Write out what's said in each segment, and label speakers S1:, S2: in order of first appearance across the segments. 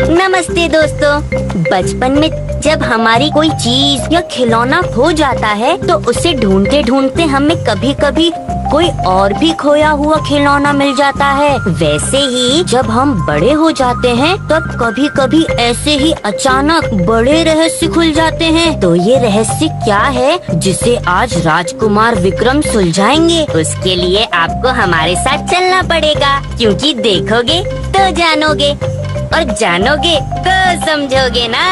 S1: नमस्ते दोस्तों। बचपन में जब हमारी कोई चीज या खिलौना खो जाता है तो उसे ढूंढते ढूंढते हमें कभी कभी कोई और भी खोया हुआ खिलौना मिल जाता है। वैसे ही जब हम बड़े हो जाते हैं तब कभी कभी ऐसे ही अचानक बड़े रहस्य खुल जाते हैं। तो ये रहस्य क्या है जिसे आज राजकुमार विक्रम सुलझाएंगे? उसके लिए आपको हमारे साथ चलना पड़ेगा, क्योंकि देखोगे तो जानोगे और जानोगे तो समझोगे ना।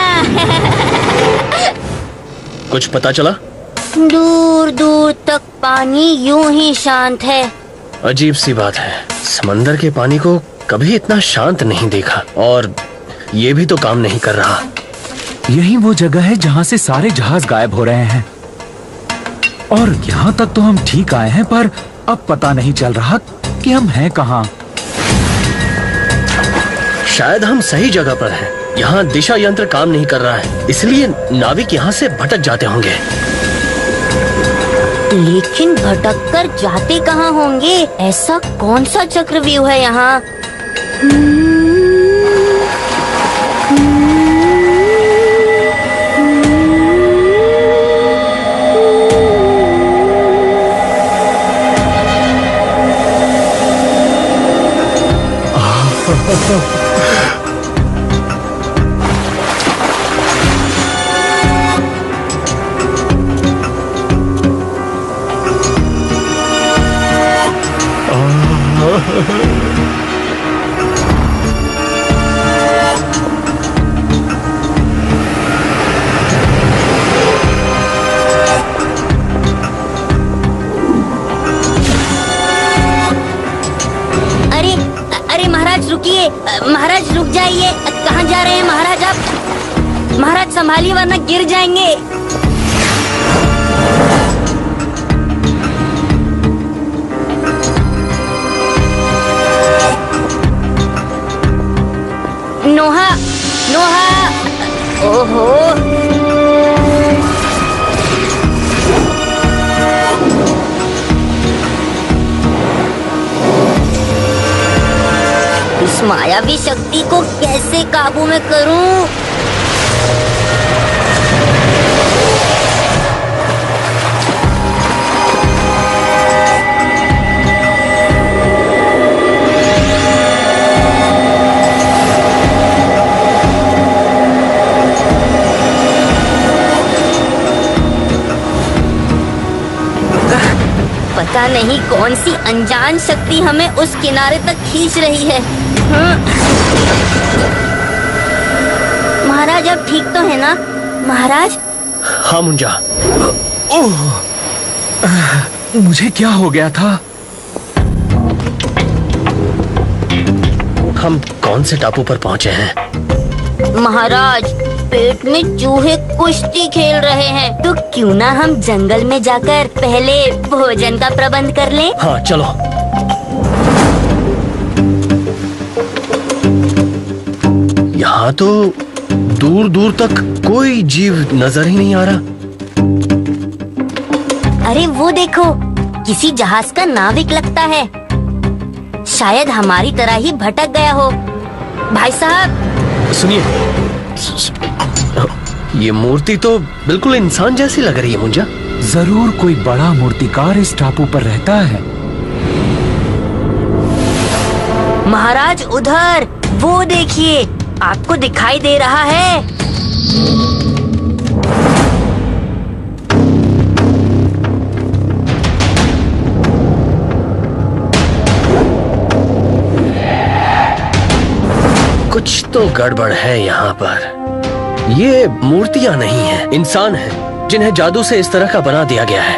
S2: कुछ पता चला?
S1: दूर दूर तक पानी यूं ही शांत है।
S2: अजीब सी बात है, समंदर के पानी को कभी इतना शांत नहीं देखा, और ये भी तो काम नहीं कर रहा।
S3: यही वो जगह है जहाँ से सारे जहाज गायब हो रहे हैं, और यहाँ तक तो हम ठीक आए हैं, पर अब पता नहीं चल रहा कि हम हैं कहाँ।
S2: शायद हम सही जगह पर हैं। यहाँ दिशा यंत्र काम नहीं कर रहा है, इसलिए नाविक यहाँ से भटक जाते होंगे।
S1: लेकिन भटक कर जाते कहाँ होंगे? ऐसा कौन सा चक्रव्यूह है यहाँ? अरे महाराज रुकिए, महाराज रुक जाइए। कहाँ जा रहे हैं महाराज आप? महाराज संभालिए वरना गिर जाएंगे। नोहा, नोहा, ओहो। इस मायावी शक्ति को कैसे काबू में करूं? पता नहीं कौन सी अनजान शक्ति हमें उस किनारे तक खींच रही है। महाराज अब ठीक तो है ना? महाराज?
S2: हाँ मुंजा।
S3: ओह, मुझे क्या हो गया था?
S2: हम कौन से टापू पर पहुँचे हैं?
S1: महाराज, पेट में चूहे कुश्ती खेल रहे हैं, तो क्यों ना हम जंगल में जाकर पहले भोजन का प्रबंध कर लें?
S2: हाँ चलो। यहाँ तो दूर दूर तक कोई जीव नजर ही नहीं आ रहा।
S1: अरे वो देखो, किसी जहाज का नाविक लगता है। शायद हमारी तरह ही भटक गया हो। भाई साहब
S2: सुनिए, ये मूर्ति तो बिल्कुल इंसान जैसी लग रही है मुंजा।
S3: जरूर कोई बड़ा मूर्तिकार इस टापू पर रहता है।
S1: महाराज उधर, वो देखिए, आपको दिखाई दे रहा है?
S2: कुछ तो गड़बड़ है यहाँ पर। ये मूर्तियाँ नहीं हैं, इंसान हैं, जिन्हें जादू से इस तरह का बना दिया गया है।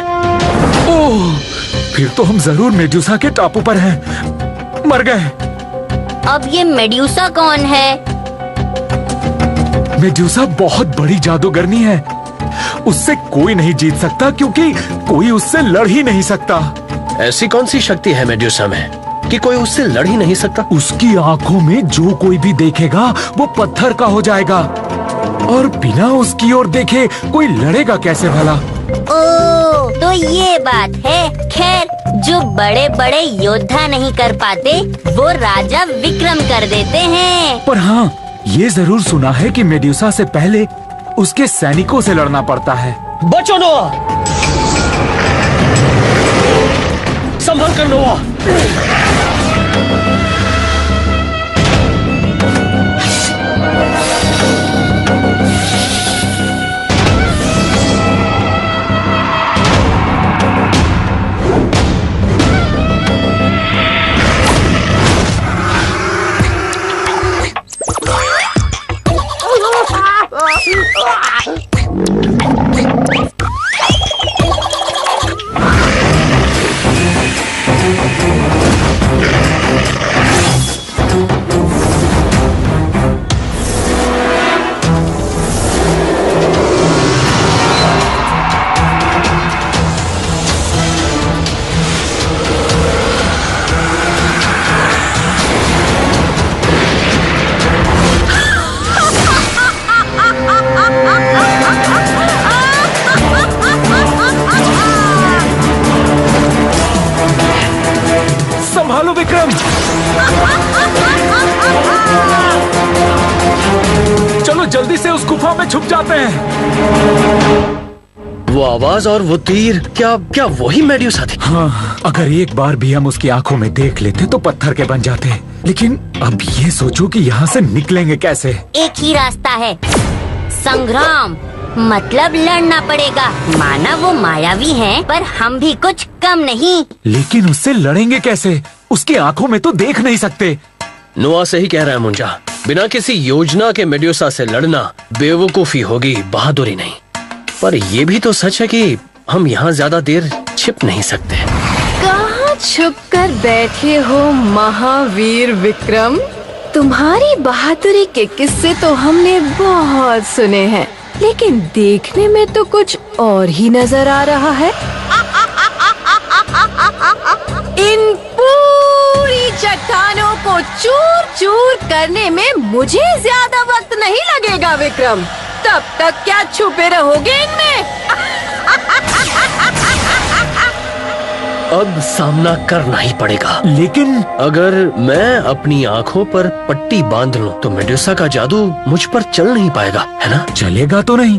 S3: ओह, फिर तो हम जरूर मेडुसा के टापू पर हैं। मर गए।
S1: अब ये मेडुसा कौन है?
S3: मेडुसा बहुत बड़ी जादूगरनी है। उससे कोई नहीं जीत सकता, क्योंकि कोई उससे लड़ ही नहीं सकता।
S2: ऐसी कौन सी शक्ति है मेडुसा में कि कोई उससे लड़ ही नहीं सकता?
S3: उसकी आंखों में जो कोई भी देखेगा वो पत्थर का हो जाएगा, और बिना उसकी ओर देखे कोई लड़ेगा कैसे भला?
S1: ओह, तो ये बात है। खैर, जो बड़े बड़े योद्धा नहीं कर पाते वो राजा विक्रम कर देते हैं।
S3: पर हाँ, ये जरूर सुना है कि मेड्यूसा से पहले उसके सैनिकों से लड़ना पड़ता है।
S2: बचो नोआ, संभल कर नोआ।
S3: संभालो विक्रम। चलो जल्दी से उस गुफा में छुप जाते हैं।
S2: वो आवाज और वो तीर, क्या वही मेड्यूसा थी?
S3: हाँ, अगर एक बार भी हम उसकी आंखों में देख लेते तो पत्थर के बन जाते। लेकिन अब ये सोचो कि यहाँ से निकलेंगे कैसे?
S1: एक ही रास्ता है, संग्राम। मतलब लड़ना पड़ेगा। माना वो मायावी हैं, पर हम भी कुछ कम नहीं।
S3: लेकिन उससे लड़ेंगे कैसे? उसकी आंखों में तो देख नहीं सकते।
S2: नोआ सही कह रहा है मुंजा, बिना किसी योजना के मेड्यूसा से लड़ना बेवकूफी होगी, बहादुरी नहीं। पर ये भी तो सच है कि हम यहाँ ज्यादा देर छिप नहीं सकते।
S4: कहाँ छुप कर बैठे हो महावीर विक्रम? तुम्हारी बहादुरी के किस्से तो हमने बहुत सुने हैं, लेकिन देखने में तो कुछ और ही नजर आ रहा है। इन पूरी चट्टानों को चूर चूर करने में मुझे ज्यादा वक्त नहीं लगेगा विक्रम। तब तक क्या छुपे रहोगे इनमें?
S2: अब सामना करना ही पड़ेगा।
S3: लेकिन
S2: अगर मैं अपनी आंखों पर पट्टी बांध लूं तो मेड्यूसा का जादू मुझ पर चल नहीं पाएगा, है ना?
S3: चलेगा तो नहीं,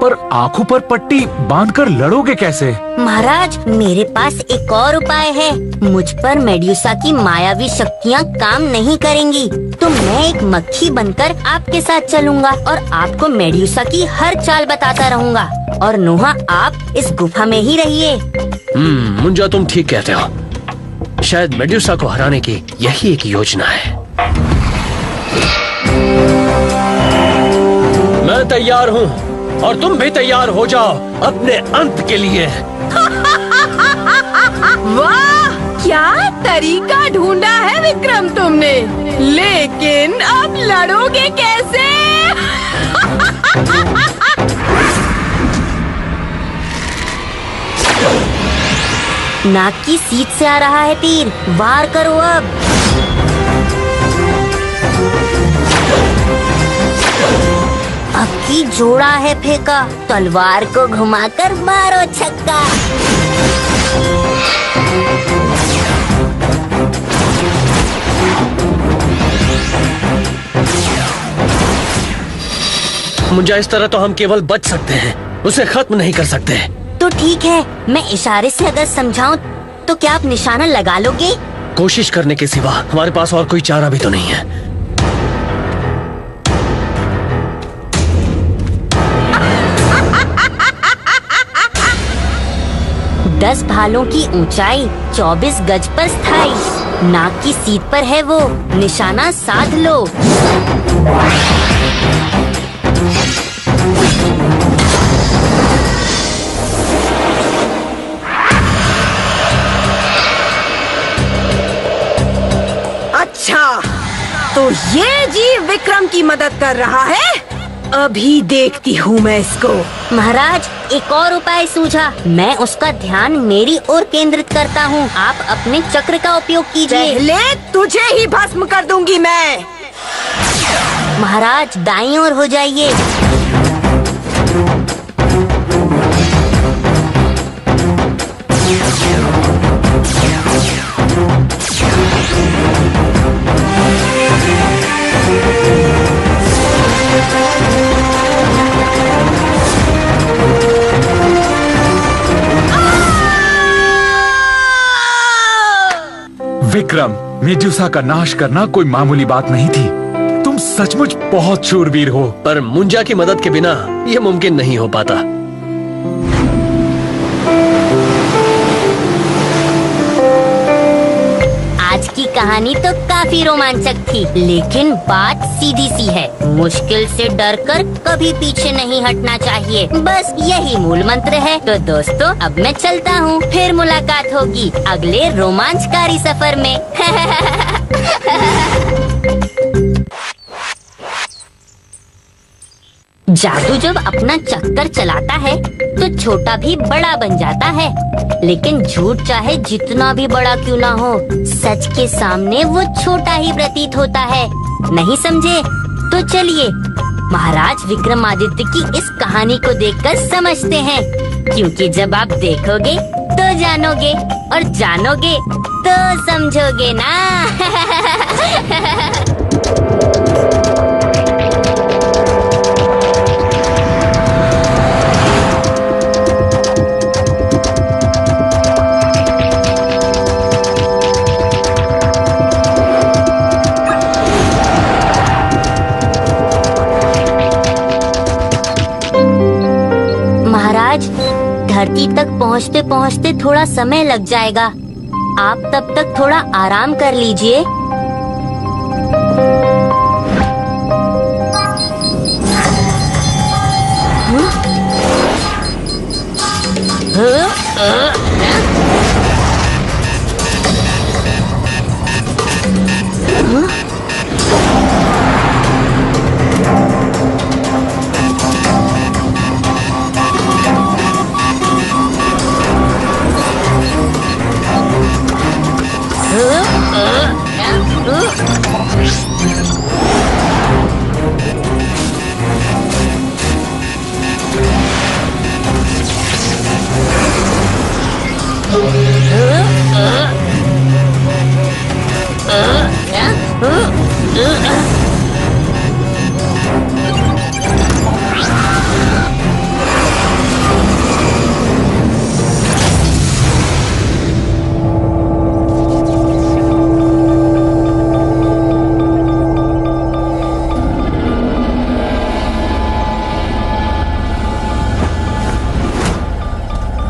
S3: पर आंखों पर पट्टी बांधकर लड़ोगे कैसे?
S1: महाराज, मेरे पास एक और उपाय है। मुझ पर मेड्यूसा की मायावी शक्तियाँ काम नहीं करेंगी, तो मैं एक मक्खी बनकर आपके साथ चलूंगा और आपको मेड्यूसा की हर चाल बताता रहूंगा। और नोहा, आप इस गुफा में ही रहिए।
S2: मुंजा, तुम ठीक कहते हो। शायद मेड्यूसा को हराने की यही एक योजना है। मैं तैयार हूँ और तुम भी तैयार हो जाओ अपने अंत के लिए।
S4: वाह, क्या तरीका ढूंढा है विक्रम तुमने। लेकिन अब लड़ोगे कैसे?
S1: नाक की सीट से आ रहा है तीर, वार करो अब। अब की जोड़ा है फेंका, तलवार को घुमाकर मारो छक्का।
S2: मुंजा, इस तरह तो हम केवल बच सकते हैं, उसे खत्म नहीं कर सकते।
S1: तो ठीक है, मैं इशारे से अगर समझाऊं तो क्या आप निशाना लगा लोगे?
S2: कोशिश करने के सिवा हमारे पास और कोई चारा भी तो नहीं है।
S1: दस भालों की ऊंचाई, 24 गज पर स्थायी। नाक की सीट पर है वो, निशाना साध लो।
S4: अच्छा, तो ये जीव विक्रम की मदद कर रहा है। अभी देखती हूँ मैं इसको।
S1: महाराज, एक और उपाय सूझा। मैं उसका ध्यान मेरी ओर केंद्रित करता हूँ। आप अपने चक्र का उपयोग कीजिए।
S4: पहले तुझे ही भस्म कर दूंगी मैं।
S1: महाराज, दाईं ओर हो जाइए।
S3: विक्रम, मेडुसा का नाश करना कोई मामूली बात नहीं थी। तुम सचमुच बहुत शूरवीर हो।
S2: पर मुंजा की मदद के बिना यह मुमकिन नहीं हो पाता।
S1: आज की कहानी तो काफी रोमांचक थी, लेकिन बात सीधी सी है, मुश्किल से डरकर कभी पीछे नहीं हटना चाहिए। बस यही मूल मंत्र है। तो दोस्तों, अब मैं चलता हूँ, फिर मुलाकात होगी अगले रोमांचकारी सफर में। जादू जब अपना चक्कर चलाता है तो छोटा भी बड़ा बन जाता है, लेकिन झूठ चाहे जितना भी बड़ा क्यों ना हो, सच के सामने वो छोटा ही प्रतीत होता है। नहीं समझे? तो चलिए महाराज विक्रमादित्य की इस कहानी को देखकर समझते हैं, क्योंकि जब आप देखोगे तो जानोगे और जानोगे तो समझोगे ना। महाराज, धरती तक पहुँचते पहुँचते थोड़ा समय लग जाएगा। आप तब तक थोड़ा आराम कर लीजिए।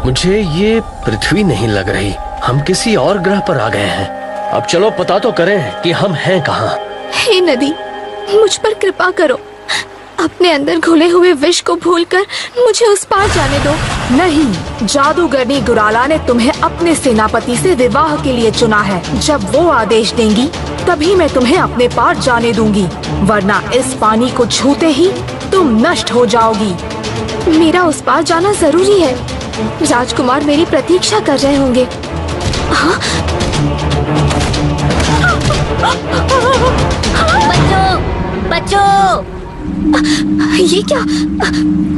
S2: मुझे ये पृथ्वी नहीं लग रही, हम किसी और ग्रह पर आ गए हैं। अब चलो पता तो करें कि हम हैं कहाँ।
S4: हे नदी, मुझ पर कृपा करो। अपने अंदर घुले हुए विष को भूलकर मुझे उस पार जाने दो।
S5: नहीं, जादूगरनी गुराला ने तुम्हें अपने सेनापति से विवाह के लिए चुना है। जब वो आदेश देंगी तभी मैं तुम्हें अपने पार जाने दूंगी, वरना इस पानी को छूते ही तुम नष्ट हो जाओगी।
S4: मेरा उस पार जाना जरूरी है। राजकुमार मेरी प्रतीक्षा कर रहे होंगे। हाँ?
S1: बच्चों, बच्चों!
S4: ये क्या?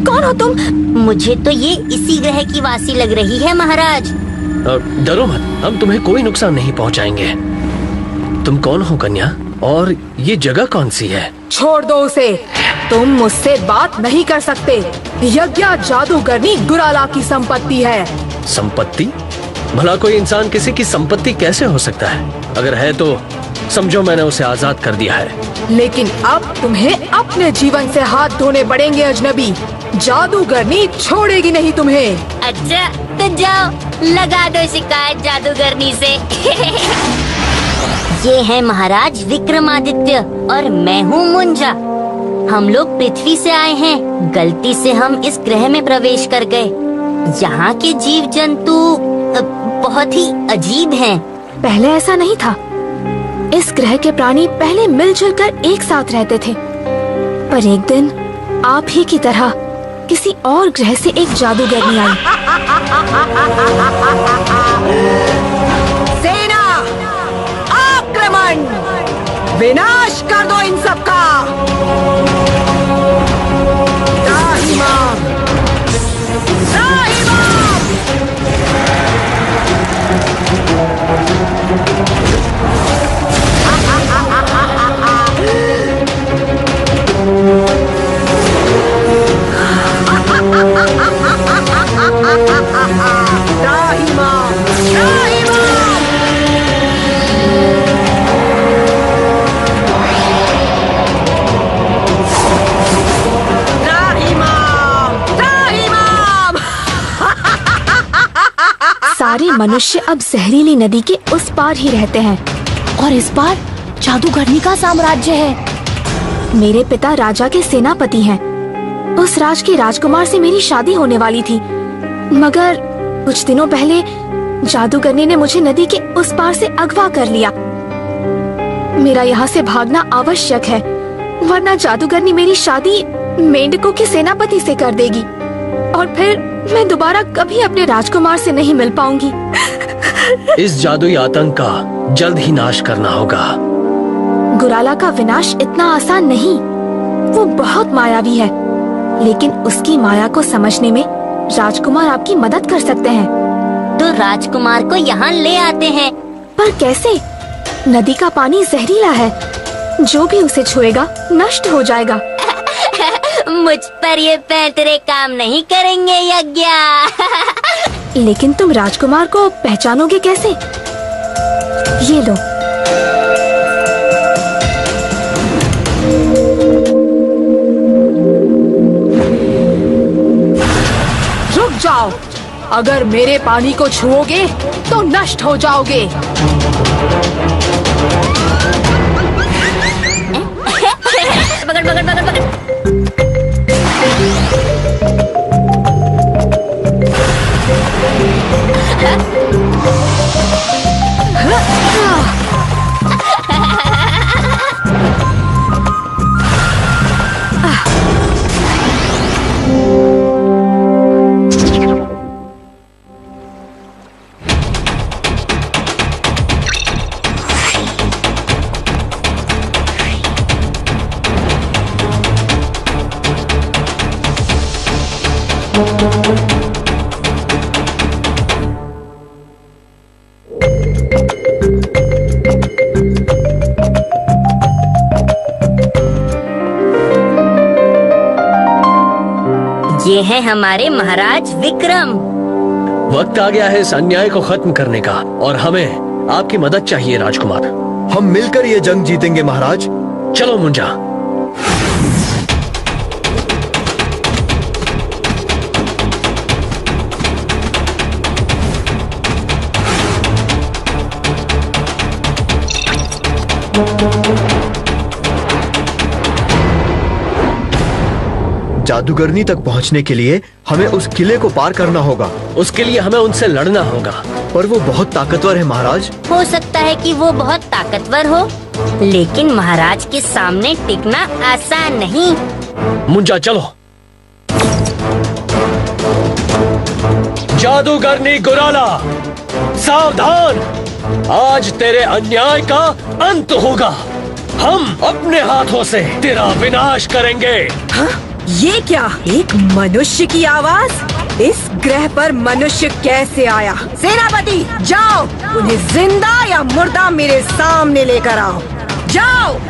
S4: कौन हो तुम?
S1: मुझे तो ये इसी ग्रह की वासी लग रही है महाराज।
S2: डरो मत, हम तुम्हें कोई नुकसान नहीं पहुंचाएंगे। तुम कौन हो कन्या, और ये जगह कौन सी है?
S5: छोड़ दो उसे, तुम मुझसे बात नहीं कर सकते। यज्ञ जादूगरनी गुराला की संपत्ति है।
S2: संपत्ति? भला कोई इंसान किसी की संपत्ति कैसे हो सकता है? अगर है तो समझो मैंने उसे आजाद कर दिया है।
S5: लेकिन अब तुम्हें अपने जीवन से हाथ धोने पड़ेंगे अजनबी। जादूगरनी छोड़ेगी नहीं तुम्हें।
S1: अच्छा, तो जाओ लगा दो शिकायत जादूगरनी से। ये है महाराज विक्रमादित्य और मैं हूँ मुंजा। हम लोग पृथ्वी से आए हैं। गलती से हम इस ग्रह में प्रवेश कर गए। यहाँ के जीव जंतु बहुत ही अजीब हैं।
S4: पहले ऐसा नहीं था। इस ग्रह के प्राणी पहले मिलजुल कर एक साथ रहते थे, पर एक दिन आप ही की तरह किसी और ग्रह से एक जादूगरनी आई।
S5: सेना, आक्रमण! विनाश कर दो इन सबका। त्राहिमाम! त्राहिमाम! त्राहिमाम! त्राहिमाम! मनुष्य अब जहरीली नदी के उस पार ही रहते हैं और इस पार जादूगरनी का साम्राज्य है। मेरे पिता राजा के सेनापति हैं। उस राज के राजकुमार से मेरी शादी होने वाली थी, मगर कुछ दिनों पहले जादूगरनी ने मुझे नदी के उस पार से अगवा कर लिया। मेरा यहाँ से भागना आवश्यक है, वरना जादूगरनी मेरी शादी मेंढकों के सेनापति से कर देगी और फिर मैं दोबारा कभी अपने राजकुमार से नहीं मिल पाऊंगी।
S2: इस जादुई आतंक का जल्द ही नाश करना होगा।
S5: गुराला का विनाश इतना आसान नहीं, वो बहुत मायावी है, लेकिन उसकी माया को समझने में राजकुमार आपकी मदद कर सकते हैं।
S1: तो राजकुमार को यहाँ ले आते हैं।
S5: पर कैसे? नदी का पानी जहरीला है, जो भी उसे छुएगा नष्ट हो जाएगा।
S1: मुझ पर ये पैंतरे काम नहीं करेंगे यज्ञ।
S5: लेकिन तुम राजकुमार को पहचानोगे कैसे? ये लो। रुक जाओ, अगर मेरे पानी को छुओगे तो नष्ट हो जाओगे।
S1: पकड़ पकड़ पकड़ पकड़। ये है हमारे महाराज विक्रम।
S2: वक्त आ गया है इस अन्याय को खत्म करने का और हमें आपकी मदद चाहिए राजकुमार।
S6: हम मिलकर ये जंग जीतेंगे महाराज।
S2: चलो मुंजा।
S6: जादूगरनी तक पहुंचने के लिए हमें उस किले को पार करना होगा।
S2: उसके लिए हमें उनसे लड़ना होगा।
S6: पर वो बहुत ताकतवर है महाराज।
S1: हो सकता है कि वो बहुत ताकतवर हो, लेकिन महाराज के सामने टिकना आसान नहीं।
S2: मुंजा चलो। जादूगरनी गुराला, सावधान, आज तेरे अन्याय का अंत होगा। हम अपने हाथों से तेरा विनाश करेंगे।
S7: ये क्या? एक मनुष्य की आवाज? इस ग्रह पर मनुष्य कैसे आया? सेनापति जाओ, उन्हें जिंदा या मुर्दा मेरे सामने लेकर आओ। जाओ।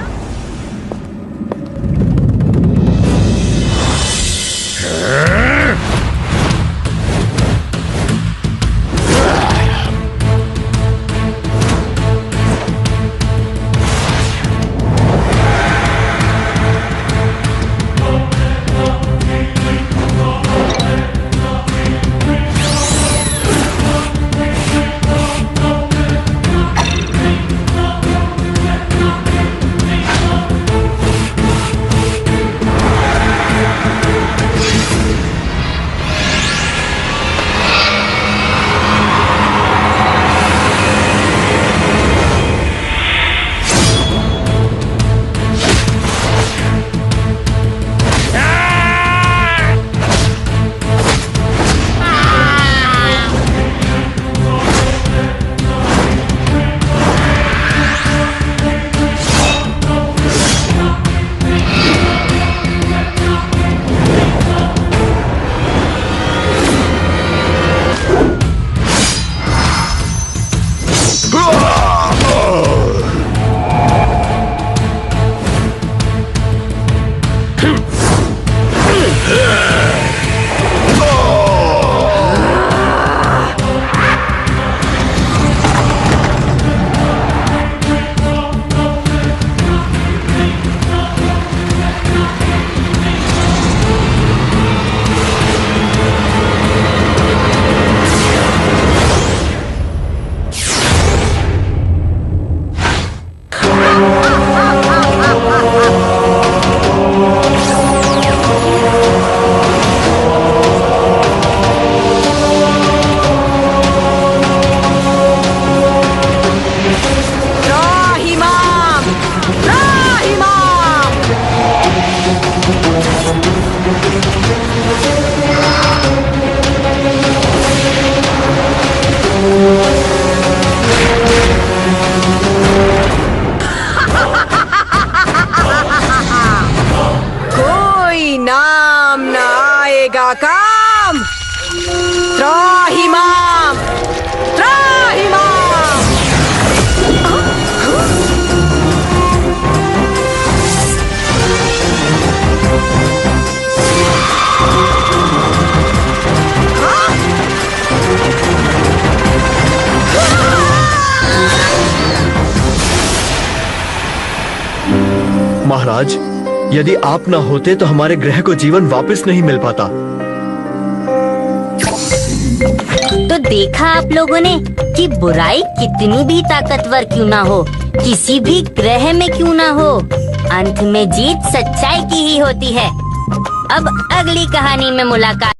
S7: त्राहिमाम, त्राहिमाम।
S6: महाराज, यदि आप ना होते तो हमारे ग्रह को जीवन वापस नहीं मिल पाता।
S1: तो देखा आप लोगों ने कि बुराई कितनी भी ताकतवर क्यों ना हो, किसी भी ग्रह में क्यों ना हो, अंत में जीत सच्चाई की ही होती है। अब अगली कहानी में मुलाकात